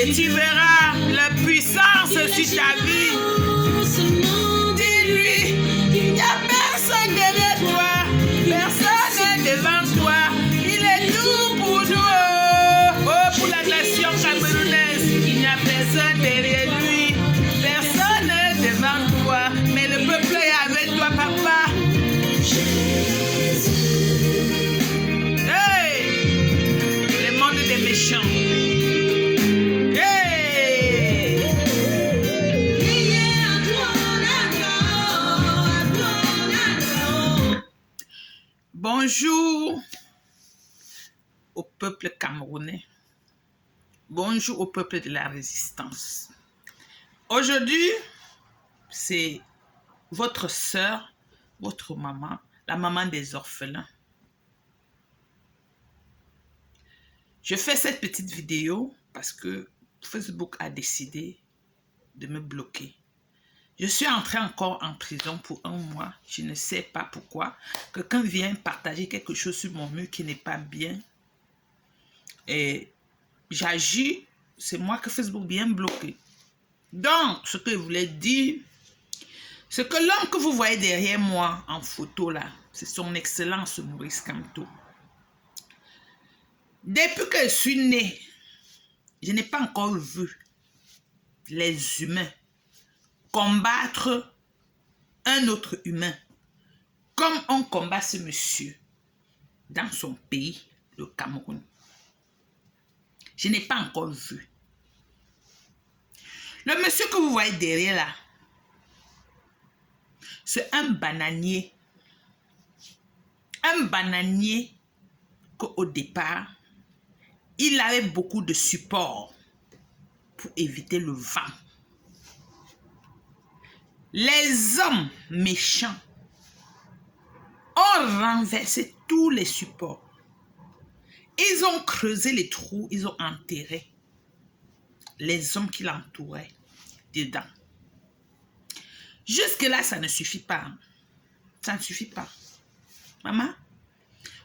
et tu verras la puissance sur ta vie. Dis-lui, il n'y a personne derrière toi, personne devant toi. Il est tout pour nous. Oh, pour la nation camerounaise, il n'y a personne derrière lui, personne devant toi. Mais le peuple est avec toi, papa. Hey, le monde des méchants. Bonjour au peuple camerounais. Bonjour au peuple de la résistance. Aujourd'hui, c'est votre sœur, votre maman, la maman des orphelins. Je fais cette petite vidéo parce que Facebook a décidé de me bloquer. Je suis entrée encore en prison pour 1 mois. Je ne sais pas pourquoi. Quelqu'un vient partager quelque chose sur mon mur qui n'est pas bien. Et j'agis. C'est moi que Facebook vient bloquer. Donc, ce que je voulais dire, c'est que l'homme que vous voyez derrière moi en photo là, c'est son Excellence Maurice Kamto. Depuis que je suis née, je n'ai pas encore vu les humains combattre un autre humain comme on combat ce monsieur dans son pays, le Cameroun. Je n'ai pas encore vu. Le monsieur que vous voyez derrière là, c'est un bananier. Un bananier qu'au départ, il avait beaucoup de support pour éviter le vent. Les hommes méchants ont renversé tous les supports. Ils ont creusé les trous, ils ont enterré les hommes qui l'entouraient dedans. Jusque-là, ça ne suffit pas. Ça ne suffit pas. Maman,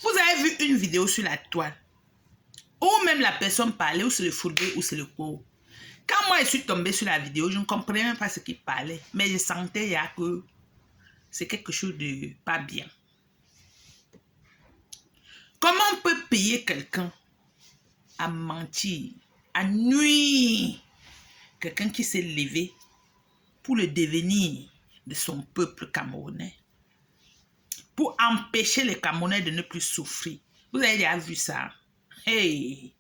vous avez vu une vidéo sur la toile où même la personne parlait, ou c'est le football, ou c'est le cours. Quand moi, je suis tombée sur la vidéo, je ne comprenais même pas ce qu'il parlait. Mais je sentais que c'est quelque chose de pas bien. Comment on peut payer quelqu'un à mentir, à nuire quelqu'un qui s'est levé pour le devenir de son peuple camerounais, pour empêcher les Camerounais de ne plus souffrir? Vous avez déjà vu ça? Hey!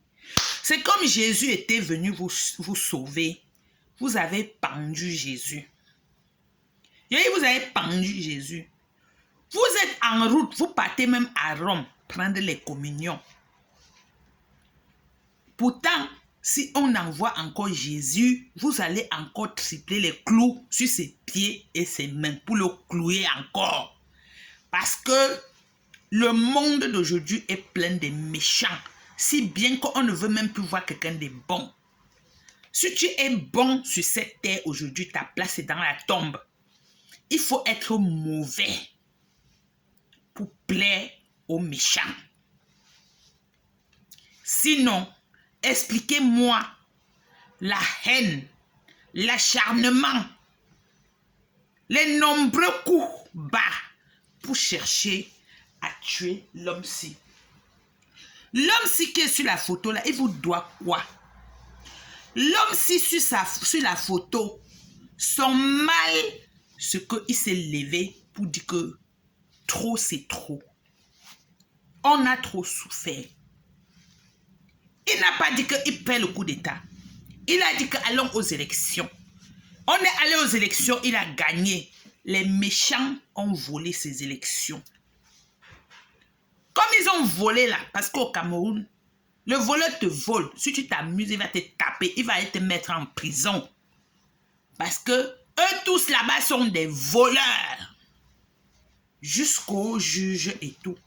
C'est comme Jésus était venu vous sauver. Vous avez pendu Jésus. Vous avez pendu Jésus. Vous êtes en route, vous partez même à Rome prendre les communions. Pourtant, si on envoie encore Jésus, vous allez encore tripler les clous sur ses pieds et ses mains pour le clouer encore. Parce que le monde d'aujourd'hui est plein de méchants. Si bien qu'on ne veut même plus voir quelqu'un de bon. Si tu es bon sur cette terre aujourd'hui, ta place est dans la tombe. Il faut être mauvais pour plaire aux méchants. Sinon, expliquez-moi la haine, l'acharnement, les nombreux coups bas pour chercher à tuer l'homme-ci. L'homme-ci qui est sur la photo là, il vous doit quoi? L'homme-ci sur la photo, son mal, ce qu'il s'est levé pour dire que trop c'est trop. On a trop souffert. Il n'a pas dit qu'il perd le coup d'État. Il a dit qu'allons aux élections. On est allé aux élections, il a gagné. Les méchants ont volé ces élections. Comme ils ont volé là, parce qu'au Cameroun, le voleur te vole. Si tu t'amuses, il va te taper, il va te mettre en prison. Parce que eux tous là-bas sont des voleurs. Jusqu'au juge et tout.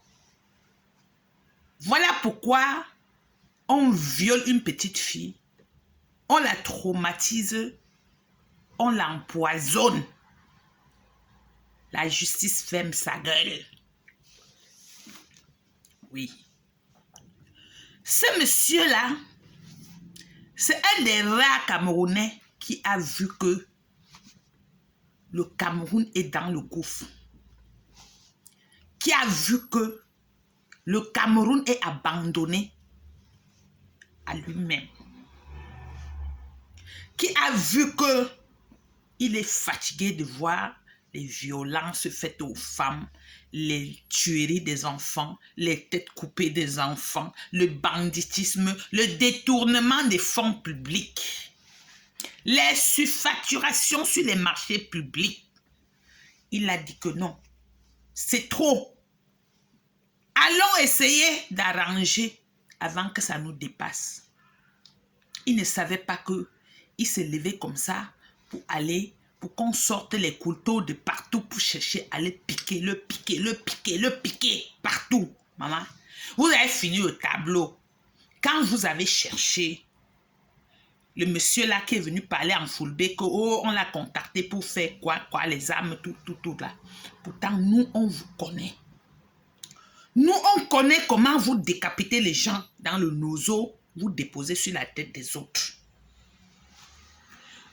Voilà pourquoi on viole une petite fille, on la traumatise, on l'empoisonne. La justice ferme sa gueule. Oui. Ce monsieur-là, C'est un des rares Camerounais qui a vu que le Cameroun est dans le gouffre. Qui a vu que le Cameroun est abandonné à lui-même. Qui a vu que il est fatigué de voir les violences faites aux femmes, les tueries des enfants, les têtes coupées des enfants, le banditisme, le détournement des fonds publics, les surfacturations sur les marchés publics. Il a dit que non, c'est trop. Allons essayer d'arranger avant que ça nous dépasse. Il ne savait pas qu'il s'est levé comme ça pour qu'on sorte les couteaux de partout pour chercher à le piquer, le piquer partout. Maman, vous avez fini le tableau. Quand vous avez cherché le monsieur là qui est venu parler en Fulbe, que on l'a contacté pour faire quoi, les armes, tout là. Pourtant, nous, on vous connaît. Nous, on connaît comment vous décapitez les gens dans le nozo, vous déposez sur la tête des autres.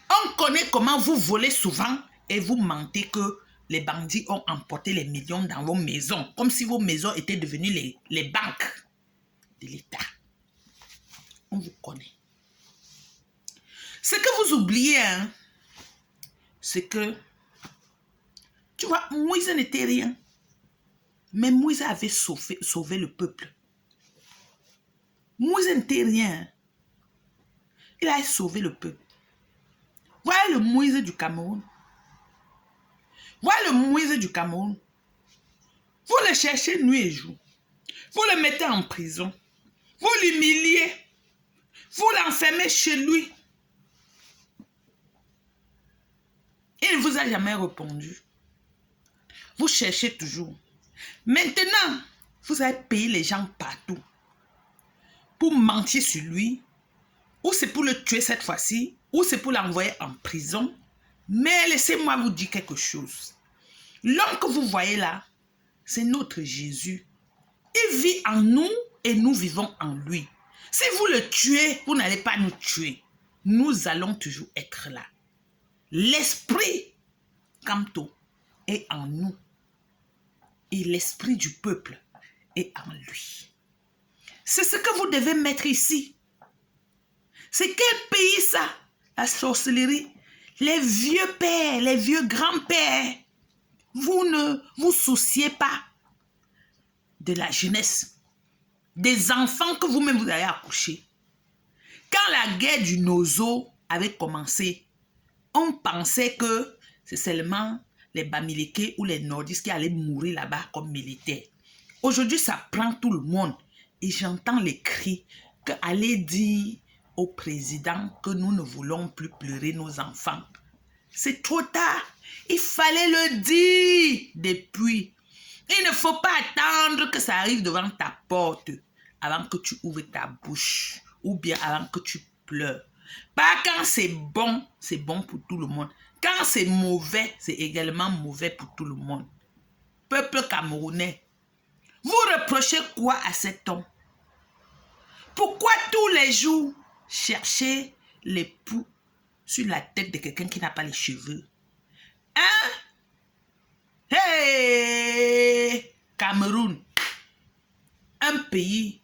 On connaît comment vous volez souvent et vous mentez que les bandits ont emporté les millions dans vos maisons, comme si vos maisons étaient devenues les banques de l'État. On vous connaît. Ce que vous oubliez, hein, c'est que, tu vois, Moïse n'était rien. Mais Moïse avait sauvé le peuple. Moïse n'était rien. Il a sauvé le peuple. Voilà le Moïse du Cameroun. Voilà le Moïse du Cameroun. Vous le cherchez nuit et jour. Vous le mettez en prison. Vous l'humiliez. Vous l'enfermez chez lui. Il ne vous a jamais répondu. Vous cherchez toujours. Maintenant, vous avez payé les gens partout pour mentir sur lui, ou c'est pour le tuer cette fois-ci, ou c'est pour l'envoyer en prison. Mais laissez-moi vous dire quelque chose. L'homme que vous voyez là, c'est notre Jésus. Il vit en nous et nous vivons en lui. Si vous le tuez, vous n'allez pas nous tuer. Nous allons toujours être là. L'esprit Kamto est en nous. Et l'esprit du peuple est en lui. C'est ce que vous devez mettre ici. C'est quel pays ça? La sorcellerie. Les vieux pères, les vieux grands-pères. Vous ne vous souciez pas de la jeunesse. Des enfants que vous-même vous avez accouchés. Quand la guerre du Nozo avait commencé, on pensait que c'est seulement les Bamileke ou les Nordistes qui allaient mourir là-bas comme militaires. Aujourd'hui, ça prend tout le monde. Et j'entends les cris que allez dire au président que nous ne voulons plus pleurer nos enfants. C'est trop tard. Il fallait le dire depuis. Il ne faut pas attendre que ça arrive devant ta porte avant que tu ouvres ta bouche ou bien avant que tu pleures. Pas quand c'est bon pour tout le monde. Quand c'est mauvais, c'est également mauvais pour tout le monde. Peuple camerounais, vous reprochez quoi à cet homme? Pourquoi tous les jours chercher les poux sur la tête de quelqu'un qui n'a pas les cheveux? Hein? Hey! Cameroun, un pays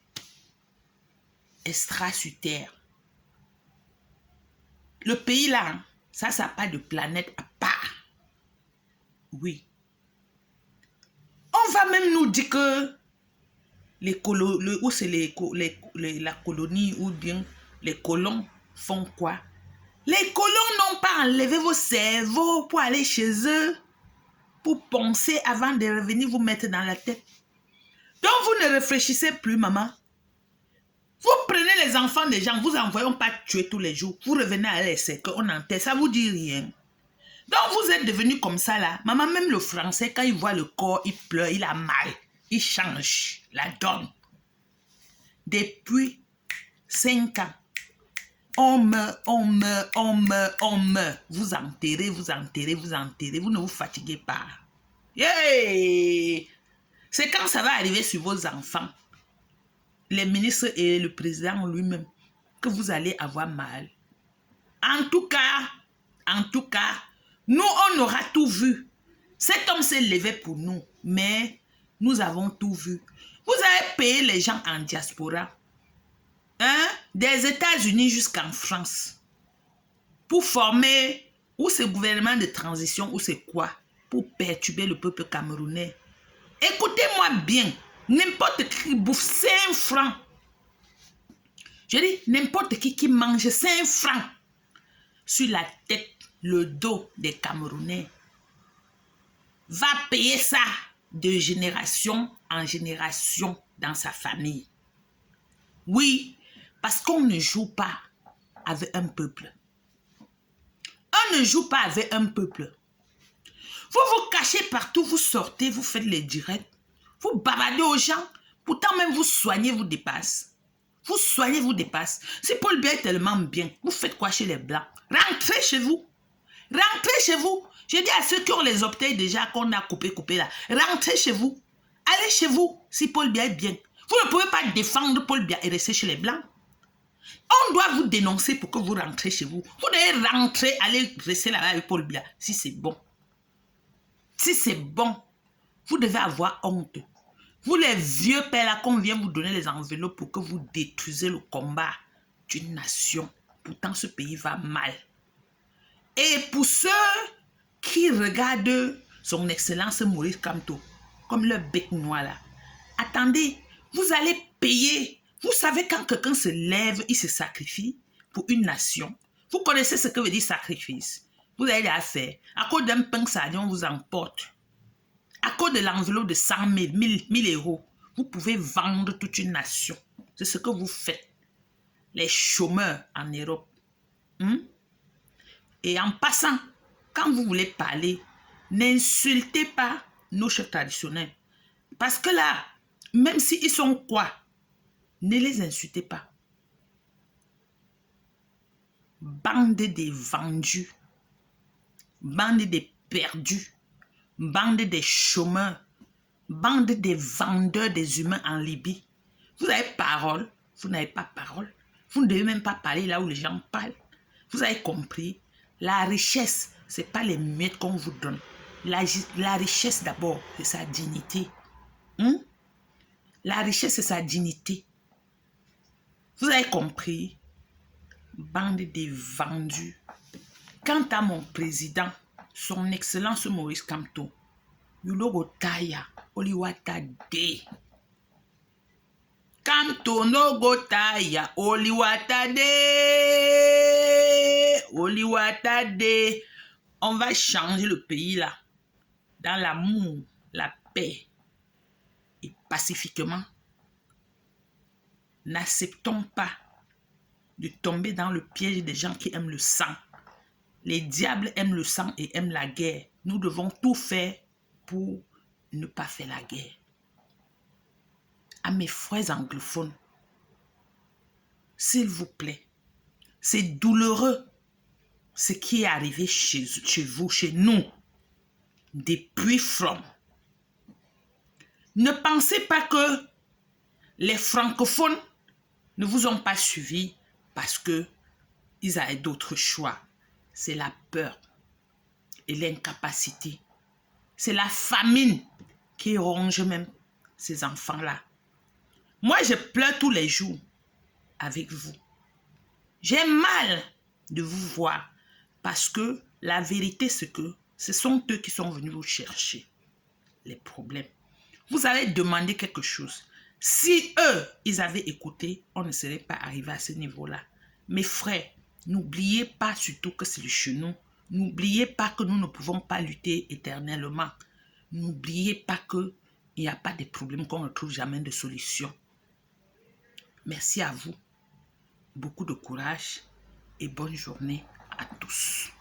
extra sur terre. Le pays là, ça n'a pas de planète à part. Oui. On va même nous dire que la colonie ou bien les colons font quoi? Les colons n'ont pas enlevé vos cerveaux pour aller chez eux, pour penser avant de revenir vous mettre dans la tête. Donc vous ne réfléchissez plus, maman. Vous prenez les enfants des gens, vous envoyez pas tuer tous les jours. Vous revenez à l'essai, qu'on enterre, ça vous dit rien. Donc vous êtes devenu comme ça là. Maman, même le français, quand il voit le corps, il pleure, il a mal. Il change la donne. Depuis 5 ans, on meurt. Vous enterrez, vous ne vous fatiguez pas. Yeah! C'est quand ça va arriver sur vos enfants. Les ministres et le président lui-même, que vous allez avoir mal. En tout cas, nous, on aura tout vu. Cet homme s'est levé pour nous, mais nous avons tout vu. Vous avez payé les gens en diaspora, hein, des États-Unis jusqu'en France, pour former, ou ce gouvernement de transition, ou c'est quoi, pour perturber le peuple camerounais. Écoutez-moi bien, n'importe qui bouffe 5 francs. Je dis, n'importe qui mange 5 francs sur la tête, le dos des Camerounais, va payer ça de génération en génération dans sa famille. Oui, parce qu'on ne joue pas avec un peuple. On ne joue pas avec un peuple. Vous vous cachez partout, vous sortez, vous faites les directs, vous bavardez aux gens, pourtant même vous soignez, vous dépasse. Vous soignez, vous dépasse. Si Paul Biya est tellement bien, vous faites quoi chez les Blancs? Rentrez chez vous. Rentrez chez vous. Je dis à ceux qui ont les orteils déjà qu'on a coupé là, rentrez chez vous. Allez chez vous si Paul Biya est bien. Vous ne pouvez pas défendre Paul Biya et rester chez les Blancs. On doit vous dénoncer pour que vous rentrez chez vous. Vous devez rentrer, aller rester là-bas avec Paul Biya si c'est bon. Si c'est bon, vous devez avoir honte. Vous les vieux pères là qu'on vient vous donner les enveloppes pour que vous détruisez le combat d'une nation. Pourtant ce pays va mal. Et pour ceux qui regardent son excellence Maurice Kamto comme le bec noir là, attendez, vous allez payer. Vous savez quand quelqu'un se lève, il se sacrifie pour une nation. Vous connaissez ce que veut dire sacrifice. Vous allez la faire. À cause d'un pain salion, on vous emporte. À cause de l'enveloppe de 100 000, 1000 euros, vous pouvez vendre toute une nation. C'est ce que vous faites. Les chômeurs en Europe. Et en passant, quand vous voulez parler, n'insultez pas nos chefs traditionnels. Parce que là, même s'ils sont quoi, ne les insultez pas. Bande des vendus. Bande des perdus. Bande des chômeurs. Bande des vendeurs des humains en Libye. Vous avez parole, vous n'avez pas parole. Vous ne devez même pas parler là où les gens parlent. Vous avez compris? La richesse, ce n'est pas les miettes qu'on vous donne. La richesse d'abord, c'est sa dignité. La richesse, c'est sa dignité. Vous avez compris? Bande des vendus. Quant à mon président, son excellence Maurice Kamto, Yulogo Taya, Oliwata De. Kamto no go Taya, Oliwata De. Oliwata De. On va changer le pays là, dans l'amour, la paix et pacifiquement. N'acceptons pas de tomber dans le piège des gens qui aiment le sang. Les diables aiment le sang et aiment la guerre. Nous devons tout faire pour ne pas faire la guerre. À mes frères anglophones, s'il vous plaît, c'est douloureux ce qui est arrivé chez vous, chez nous, depuis From. Ne pensez pas que les francophones ne vous ont pas suivi parce qu'ils avaient d'autres choix. C'est la peur et l'incapacité. C'est la famine qui ronge même ces enfants-là. Moi, je pleure tous les jours avec vous. J'ai mal de vous voir parce que la vérité, c'est que ce sont eux qui sont venus vous chercher les problèmes. Vous avez demandé quelque chose. Si eux, ils avaient écouté, on ne serait pas arrivé à ce niveau-là. Mes frères, n'oubliez pas surtout que c'est chez nous. N'oubliez pas que nous ne pouvons pas lutter éternellement. N'oubliez pas qu'il n'y a pas de problème qu'on ne trouve jamais de solution. Merci à vous. Beaucoup de courage et bonne journée à tous.